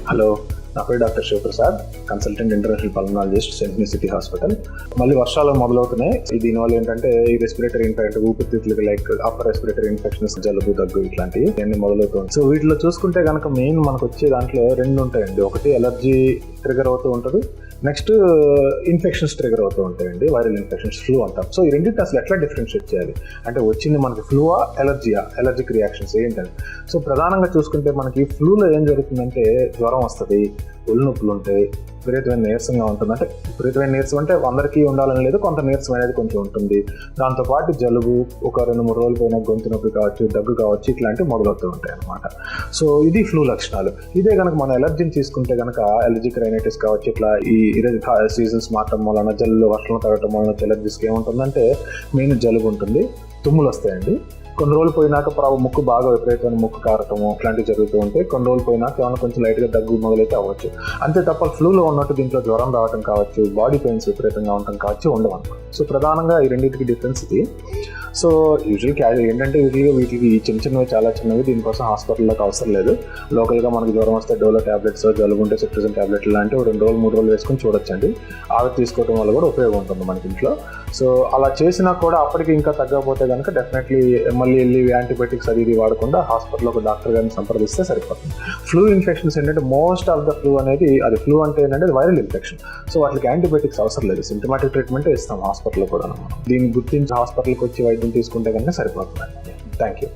Hello, నా పేరు doctor Shivaprasad, consultant international pulmonologist, cent city hospital. మళ్ళీ వర్షాలు మొదలవుతున్నాయి. దీనివల్ల ఏంటంటే ఈ రెస్పిరేటరీ ఇన్ఫెక్షన్, ఊపిరితిత్తులకి లైక్ అప్పర్ రెస్పిరేటరీ ఇన్ఫెక్షన్స్, జలుబు, దగ్గు ఇట్లాంటివి అన్ని మొదలవుతుంది. సో వీటిలో చూసుకుంటే కనుక మెయిన్ మనకు వచ్చే దాంట్లో రెండు ఉంటాయండి. ఒకటి ఎలర్జీ ట్రిగర్ అవుతూ ఉంటుంది, నెక్స్ట్ ఇన్ఫెక్షన్స్ ట్రిగర్ అవుతూ ఉంటాయండి, వైరల్ ఇన్ఫెక్షన్స్, ఫ్లూ అంటాం. సో ఈ రెండింటి అసలు ఎట్లా డిఫరెన్షియేట్ చేయాలి అంటే వచ్చింది మనకి ఫ్లూవా, ఎలర్జీయా, ఎలర్జిక్ రియాక్షన్స్ ఏంటంటే, సో ప్రధానంగా చూసుకుంటే మనకి ఫ్లూలో ఏం జరుగుతుందంటే జ్వరం వస్తుంది, ఒళ్ళు నొప్పులు ఉంటాయి, విపరీతమైన నీరసంగా ఉంటుంది. అంటే విపరీతమైన నీరసం అంటే అందరికీ ఉండాలని లేదు, కొంత నీరసం అనేది కొంచెం ఉంటుంది. దాంతోపాటు జలుబు, ఒక 2-3 రోజులు పోయిన గొంతు నొప్పి కావచ్చు, దగ్గు కావచ్చు, ఇట్లాంటివి మొదలవుతూ ఉంటాయి అనమాట. సో ఇది ఫ్లూ లక్షణాలు. ఇదే కనుక మన ఎలర్జీని తీసుకుంటే కనుక ఎలర్జిక్ రైనైటిస్ కావచ్చు, ఇట్లా ఈ సీజన్స్ మారటం వలన, జల్లు వర్షం తగ్గటం వలన ఎలర్జీస్కి ఏముంటుందంటే మెయిన్ జలుబు ఉంటుంది, తుమ్ములు వస్తాయండి. కొన్ని రోజులు పోయినాక ముక్కు బాగా విపరీతమైన ముక్కు కారటము ఇట్లాంటివి జరుగుతూ ఉంటాయి. కొన్ని రోజులు పోయినాక ఏమైనా కొంచెం లైట్గా దగ్గు మొదలైతే అవ్వచ్చు. అంతే తప్ప ఫ్లూలో ఉన్నట్టు దీంట్లో జ్వరం రావడం కావచ్చు, బాడీ పెయిన్స్ విపరీతంగా ఉండటం కావచ్చు ఉండవు అనమాట. సో ప్రధానంగా ఈ రెండింటికి డిఫరెన్స్ ఇది. సో ఏంటంటే యూజువల్గా వీటికి చిన్నవి చాలా చిన్నవి, దీనికోసం హాస్పిటల్లోకి అవసరం లేదు. లోకల్గా మనకి జ్వరం వస్తే డోలో ట్యాబ్లెట్స్, జలుబు ఉంటే సిట్రజిన్ ట్యాబ్లెట్లు లాంటివి 2 రోజులు 3 రోజులు వేసుకొని చూడొచ్చండి. ఆవిరి తీసుకోవడం వల్ల కూడా ఉపయోగం ఉంటుంది మనకి ఇంట్లో. సో అలా చేసినా కూడా అప్పటికి ఇంకా తగ్గకపోతే కనుక డెఫినెట్లీ మళ్ళీ వెళ్ళి యాంటీబయాటిక్స్ అది ఇది వాడకుండా హాస్పిటల్లో ఒక డాక్టర్ గారిని సంప్రదిస్తే సరిపోతుంది. ఫ్లూ ఇన్ఫెక్షన్స్ ఏంటంటే మోస్ట్ ఆఫ్ ద ఫ్లూ అనేది, అది ఫ్లూ అంటే ఏంటంటే వైరల్ ఇన్ఫెక్షన్. సో వాటికి యాంటీబయాటిక్స్ అవసరం లేదు, సింటమాటిక్ ట్రీట్మెంట్ ఇస్తాం హాస్పిటల్లో కూడా. దీన్ని గుర్తించి హాస్పిటల్కి వచ్చి వైద్యం తీసుకుంటే కనుక సరిపోతుంది. Thank you.